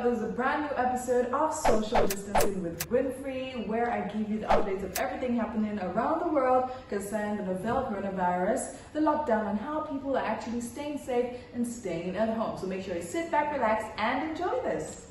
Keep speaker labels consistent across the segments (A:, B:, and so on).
A: up? This is a brand new episode of Social Distancing with Winfrey, where I give you the updates of everything happening around the world concerning the novel coronavirus, the lockdown, and how people are actually staying safe and staying at home. So make sure you sit back, relax, and enjoy this.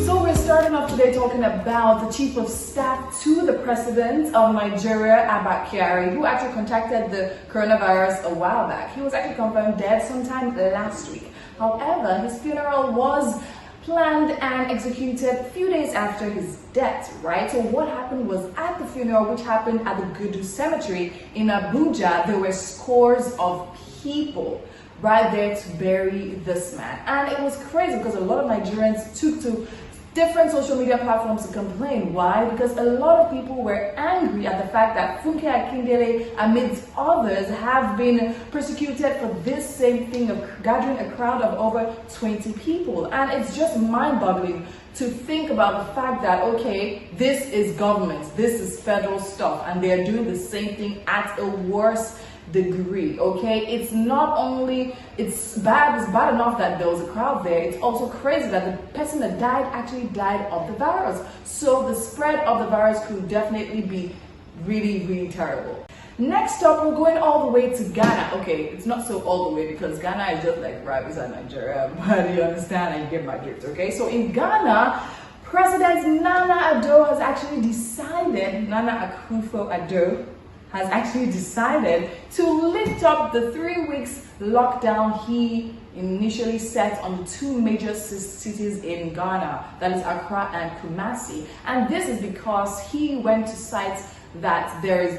A: So we're starting off today talking about the chief of staff to the president of Nigeria, Abba Kyari, who actually contracted the coronavirus a while back. He was actually confirmed dead sometime last week. However, his funeral was planned and executed a few days after his death, right? So what happened was at the funeral, which happened at the Gudu Cemetery in Abuja, there were scores of people right there to bury this man. And it was crazy because a lot of Nigerians took to different social media platforms to complain. Why? Because a lot of people were angry at the fact that Funke Akindele, amidst others, have been persecuted for this same thing of gathering a crowd of over 20 people. And it's just mind-boggling to think about the fact that, okay, this is government, this is federal stuff, and they're doing the same thing at a worse degree. Okay, it's not only it's bad enough that there was a crowd there, it's also crazy that the person that died actually died of the virus. So the spread of the virus could definitely be really terrible. Next up, we're going all the way to Ghana. Okay, it's not so all the way because Ghana is just like right beside Nigeria, but you understand and you get my drift. Okay, so in Ghana, President Nana Akufo-Addo has actually decided to lift up the 3 weeks lockdown he initially set on the two major cities in Ghana, that is Accra and Kumasi. And this is because he went to cite that there's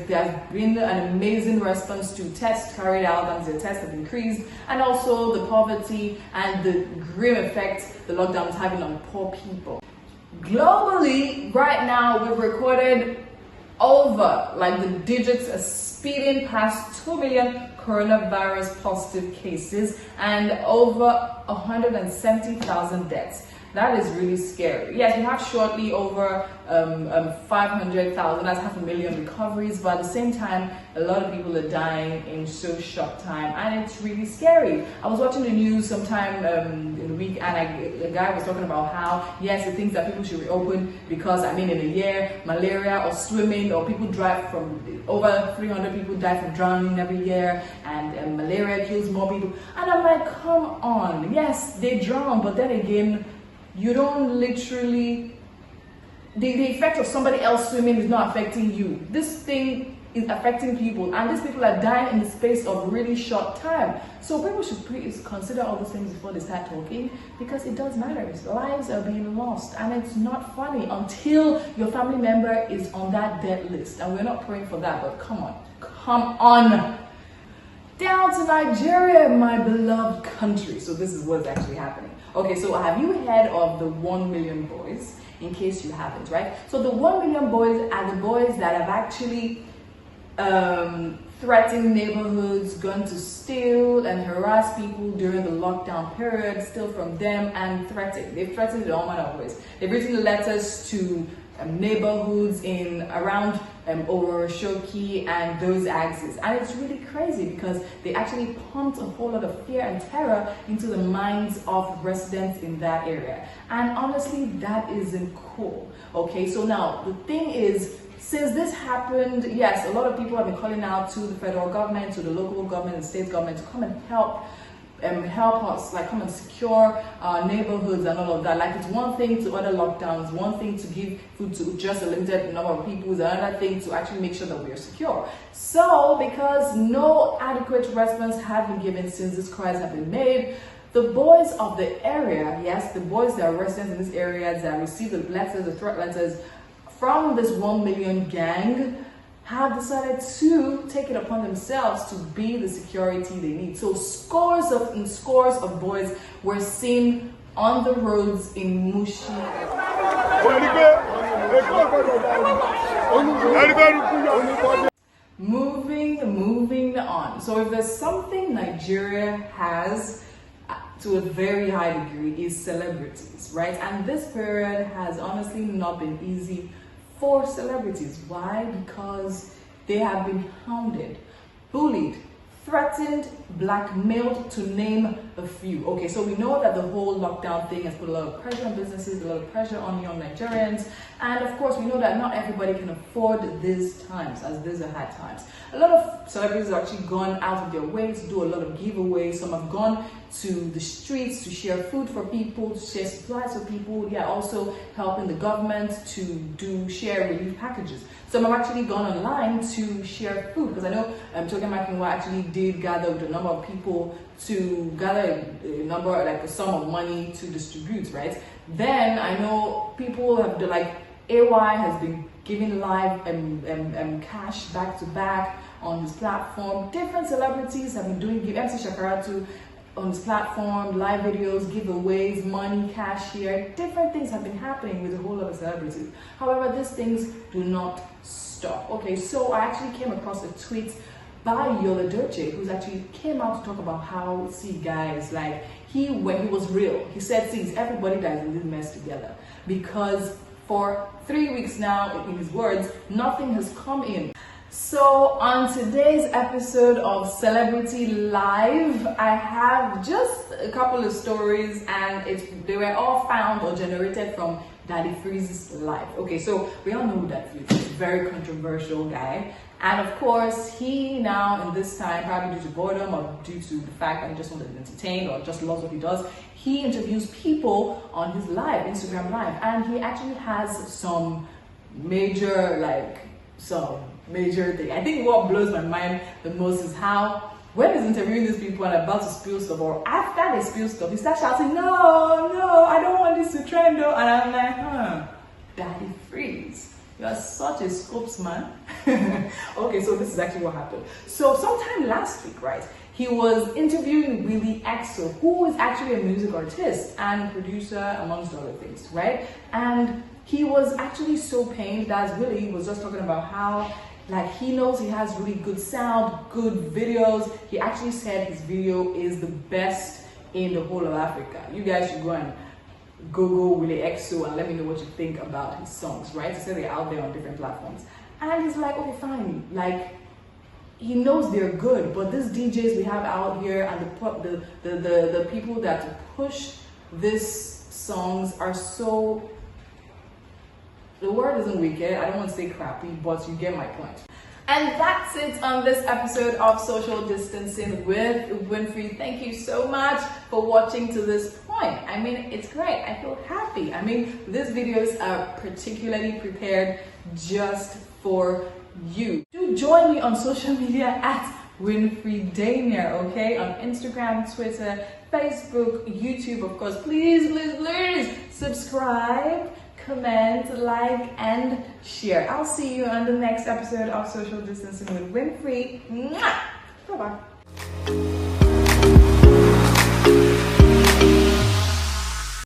A: been an amazing response to tests carried out, and the tests have increased, and also the poverty and the grim effect the lockdown is having on poor people. Globally, right now, we've recorded over, like the digits are speeding past 2 million coronavirus positive cases and over 170,000 deaths. That is really scary. Yes, we have shortly over 500,000, that's 500,000 recoveries, but at the same time, a lot of people are dying in so short time, and it's really scary. I was watching the news sometime in the week, and the guy was talking about how, yes, the things that people should reopen because, I mean, in a year, malaria or swimming, or people die from, over 300 people die from drowning every year, and malaria kills more people. And I'm like, come on, yes, they drown, but then again, you don't literally, the effect of somebody else swimming is not affecting you. This thing is affecting people, and these people are dying in the space of really short time. So people should please consider all those things before they start talking, because it does matter. Lives are being lost, and it's not funny until your family member is on that death list. And we're not praying for that, but come on. Down to Nigeria, my beloved country. So this is what's actually happening. Okay, so have you heard of the 1 million boys? In case you haven't, right? So the 1 million boys are the boys that have actually threatened neighborhoods, gone to steal and harass people during the lockdown period, steal from them and threatened. They've threatened in all manner of ways. They've written letters to neighborhoods in around Oroshoki and those axes, and it's really crazy because they actually pumped a whole lot of fear and terror into the minds of residents in that area, and honestly that isn't cool. Okay, so now the thing is, since this happened, yes, a lot of people have been calling out to the federal government, to the local government and state government to come and help us, like come and secure our neighborhoods and all of that. Like, it's one thing to order lockdowns, one thing to give food to just a limited number of people, is another thing to actually make sure that we are secure. So because no adequate response has been given since this cries have been made, the boys of the area, yes, the boys that are residents in these areas that received the letters, the threat letters from this 1 million gang, have decided to take it upon themselves to be the security they need. So scores of boys were seen on the roads in Mushi. Moving on. So if there's something Nigeria has to a very high degree, is celebrities, right? And this period has honestly not been easy for celebrities. Why? Because they have been hounded, bullied, threatened, blackmailed, to name a few. Okay, so we know that the whole lockdown thing has put a lot of pressure on businesses, a lot of pressure on young Nigerians, and of course we know that not everybody can afford these times, as these are hard times. A lot of celebrities have actually gone out of their way to do a lot of giveaways. Some have gone to the streets to share food for people, to share supplies for people. They are also helping the government to share relief packages. Some have actually gone online to share food, because I know Toke Makinwa actually did gather with a number of people to gather a number, like a sum of money to distribute, right? Then I know people have done, like AY has been giving live cash back to back on his platform. Different celebrities have been doing, MC Shakaratu on his platform, live videos, giveaways, money, cash here. Different things have been happening with a whole lot of celebrities. However, these things do not stop. Okay, so I actually came across a tweet by edochi, who's actually came out to talk about how, see guys, like when he was real, he said, see, it's everybody that is in this mess together, because for 3 weeks now, in his words, nothing has come in. So on today's episode of Celebrity Live, I have just a couple of stories, and they were all found or generated from Daddy Freeze's life. Okay, so we all know who Daddy Freeze is, a very controversial guy. And of course, he now in this time, probably due to boredom or due to the fact that he just wanted to be entertained or just loves what he does, he interviews people on his live, Instagram live, and he actually has some major thing. I think what blows my mind the most is how when he's interviewing these people and about to spill stuff, or after they spill stuff, he starts shouting, no, I don't want this to trend though. And I'm like, Daddy Freeze, you are such a spokesman. Okay, so this is actually what happened. So sometime last week, right, he was interviewing Willie Exo, who is actually a music artist and producer, amongst other things, right? And he was actually so pained that Willie was just talking about how, like, he knows he has really good sound, good videos. He actually said his video is the best in the whole of Africa. You guys should go and Google Willie Exo and let me know what you think about his songs, right? He said they're out there on different platforms. And he's like, okay, fine. Like, he knows they're good, but these DJs we have out here and the people that push these songs are so, the word isn't wicked, I don't want to say crappy, but you get my point. And that's it on this episode of Social Distancing with Winfrey. Thank you so much for watching to this point. I mean, it's great. I feel happy. I mean, these videos are particularly prepared just for you. Do join me on social media at Winfrey Daniel, okay? On Instagram, Twitter, Facebook, YouTube, of course. Please subscribe, comment, like, and share. I'll see you on the next episode of Social Distancing with Winfrey. Bye-bye.